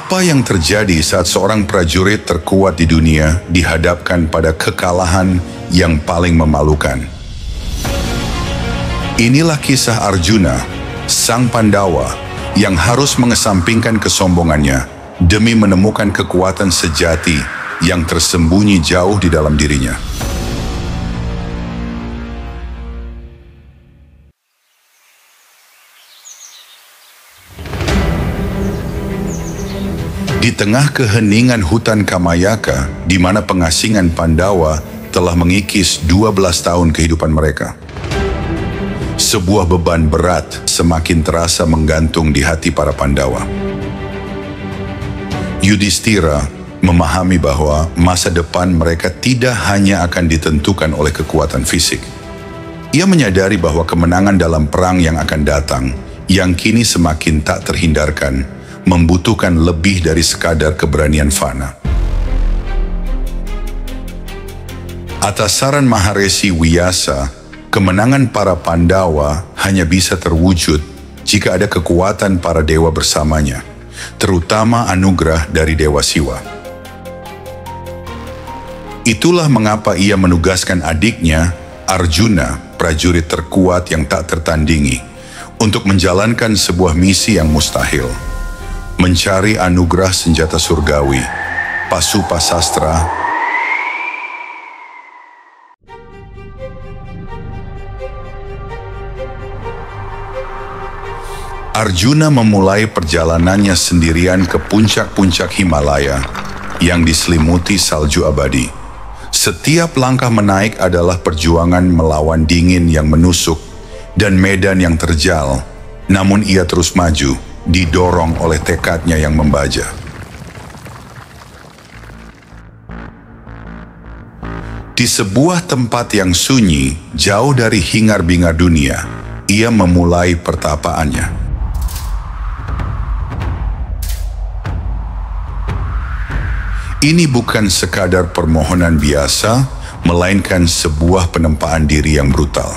Apa yang terjadi saat seorang prajurit terkuat di dunia dihadapkan pada kekalahan yang paling memalukan? Inilah kisah Arjuna, sang Pandawa, yang harus mengesampingkan kesombongannya demi menemukan kekuatan sejati yang tersembunyi jauh di dalam dirinya. Di tengah keheningan hutan Kamayaka, di mana pengasingan Pandawa telah mengikis 12 tahun kehidupan mereka, sebuah beban berat semakin terasa menggantung di hati para Pandawa. Yudhishthira memahami bahwa masa depan mereka tidak hanya akan ditentukan oleh kekuatan fisik. Ia menyadari bahwa kemenangan dalam perang yang akan datang, yang kini semakin tak terhindarkan, membutuhkan lebih dari sekadar keberanian fana. Atas saran Maharesi Vyasa, kemenangan para Pandawa hanya bisa terwujud jika ada kekuatan para dewa bersamanya, terutama anugerah dari Dewa Siwa. Itulah mengapa ia menugaskan adiknya, Arjuna, prajurit terkuat yang tak tertandingi, untuk menjalankan sebuah misi yang mustahil. Mencari anugerah senjata surgawi, Pasupasastra. Arjuna memulai perjalanannya sendirian ke puncak-puncak Himalaya yang diselimuti salju abadi. Setiap langkah menaik adalah perjuangan melawan dingin yang menusuk dan medan yang terjal, namun ia terus maju, didorong oleh tekadnya yang membaja. Di sebuah tempat yang sunyi, jauh dari hingar-bingar dunia, ia memulai pertapaannya. Ini bukan sekadar permohonan biasa, melainkan sebuah penempaan diri yang brutal.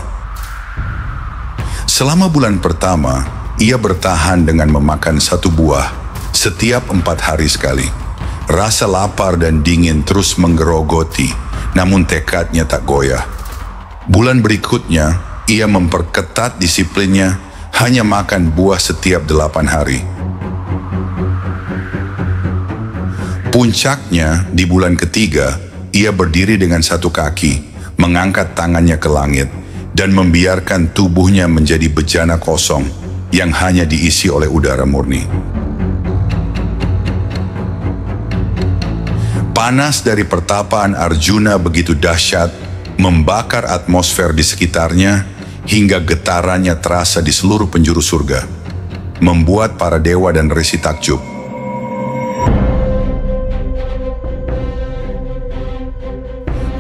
Selama bulan pertama, ia bertahan dengan memakan satu buah setiap 4 hari sekali. Rasa lapar dan dingin terus menggerogoti, namun tekadnya tak goyah. Bulan berikutnya, ia memperketat disiplinnya, hanya makan buah setiap 8 hari. Puncaknya, di bulan ketiga, ia berdiri dengan satu kaki, mengangkat tangannya ke langit, dan membiarkan tubuhnya menjadi bejana kosong yang hanya diisi oleh udara murni. Panas dari pertapaan Arjuna begitu dahsyat, membakar atmosfer di sekitarnya hingga getarannya terasa di seluruh penjuru surga, membuat para dewa dan resi takjub.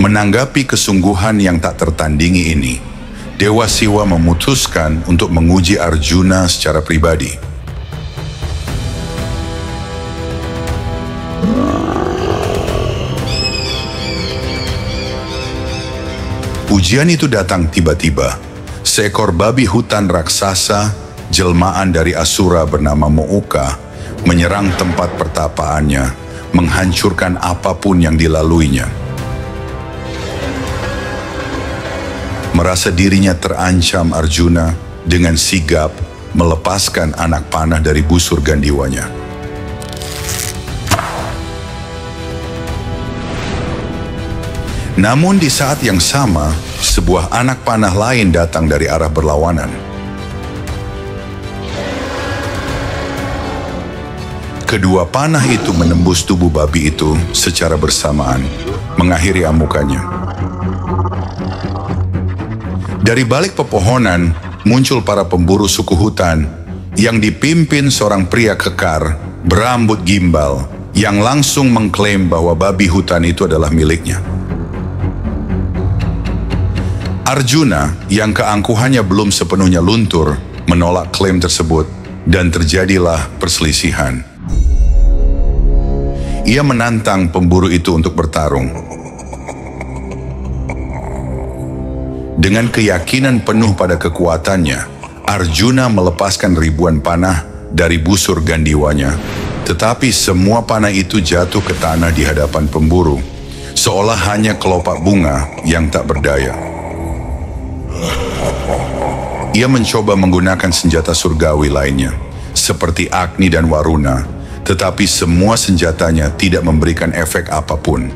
Menanggapi kesungguhan yang tak tertandingi ini, Dewa Siwa memutuskan untuk menguji Arjuna secara pribadi. Ujian itu datang tiba-tiba. Seekor babi hutan raksasa, jelmaan dari Asura bernama Mooka, menyerang tempat pertapaannya, menghancurkan apapun yang dilaluinya. Merasa dirinya terancam, Arjuna dengan sigap melepaskan anak panah dari busur gandiwanya. Namun di saat yang sama, sebuah anak panah lain datang dari arah berlawanan. Kedua panah itu menembus tubuh babi itu secara bersamaan, mengakhiri amukannya. Dari balik pepohonan, muncul para pemburu suku hutan yang dipimpin seorang pria kekar, berambut gimbal, yang langsung mengklaim bahwa babi hutan itu adalah miliknya. Arjuna, yang keangkuhannya belum sepenuhnya luntur, menolak klaim tersebut, dan terjadilah perselisihan. Ia menantang pemburu itu untuk bertarung. Dengan keyakinan penuh pada kekuatannya, Arjuna melepaskan ribuan panah dari busur gandiwanya Tetapi semua panah itu jatuh ke tanah di hadapan pemburu, seolah hanya kelopak bunga yang tak berdaya. Ia mencoba menggunakan senjata surgawi lainnya, seperti Agni dan Waruna, tetapi semua senjatanya tidak memberikan efek apapun.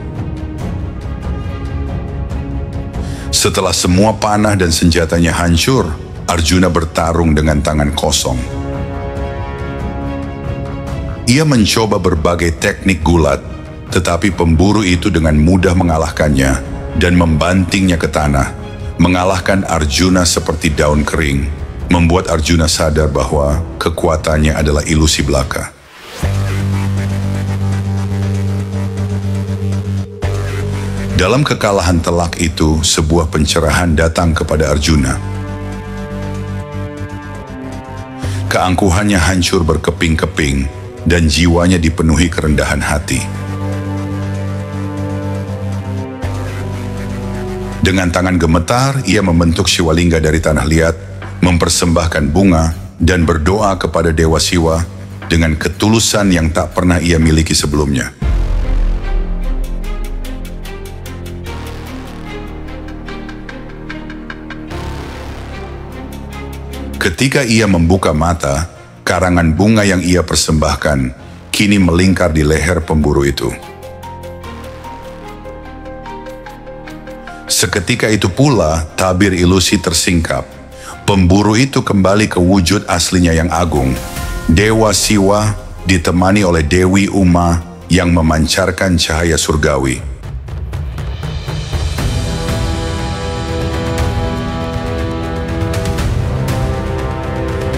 Setelah semua panah dan senjatanya hancur, Arjuna bertarung dengan tangan kosong. Ia mencoba berbagai teknik gulat, tetapi pemburu itu dengan mudah mengalahkannya dan membantingnya ke tanah, mengalahkan Arjuna seperti daun kering, membuat Arjuna sadar bahwa kekuatannya adalah ilusi belaka. Dalam kekalahan telak itu, sebuah pencerahan datang kepada Arjuna. Keangkuhannya hancur berkeping-keping, dan jiwanya dipenuhi kerendahan hati. Dengan tangan gemetar, ia membentuk Siwalingga dari tanah liat, mempersembahkan bunga, dan berdoa kepada Dewa Siwa dengan ketulusan yang tak pernah ia miliki sebelumnya. Ketika ia membuka mata, karangan bunga yang ia persembahkan kini melingkar di leher pemburu itu. Seketika itu pula tabir ilusi tersingkap. Pemburu itu kembali ke wujud aslinya yang agung. Dewa Siwa ditemani oleh Dewi Uma yang memancarkan cahaya surgawi.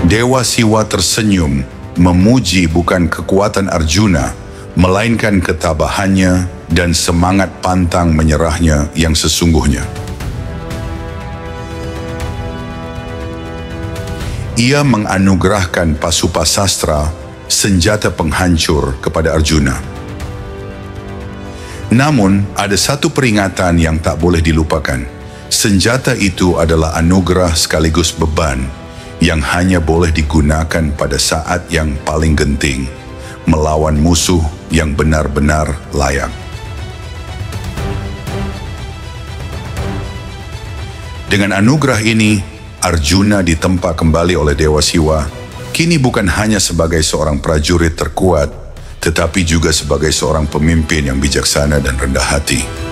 Dewa Siwa tersenyum, memuji bukan kekuatan Arjuna, melainkan ketabahannya dan semangat pantang menyerahnya yang sesungguhnya. Ia menganugerahkan Pasupasastra, senjata penghancur, kepada Arjuna. Namun, ada satu peringatan yang tak boleh dilupakan. Senjata itu adalah anugerah sekaligus beban, yang hanya boleh digunakan pada saat yang paling genting, melawan musuh yang benar-benar layak. Dengan anugerah ini, Arjuna ditempa kembali oleh Dewa Siwa, kini bukan hanya sebagai seorang prajurit terkuat, tetapi juga sebagai seorang pemimpin yang bijaksana dan rendah hati.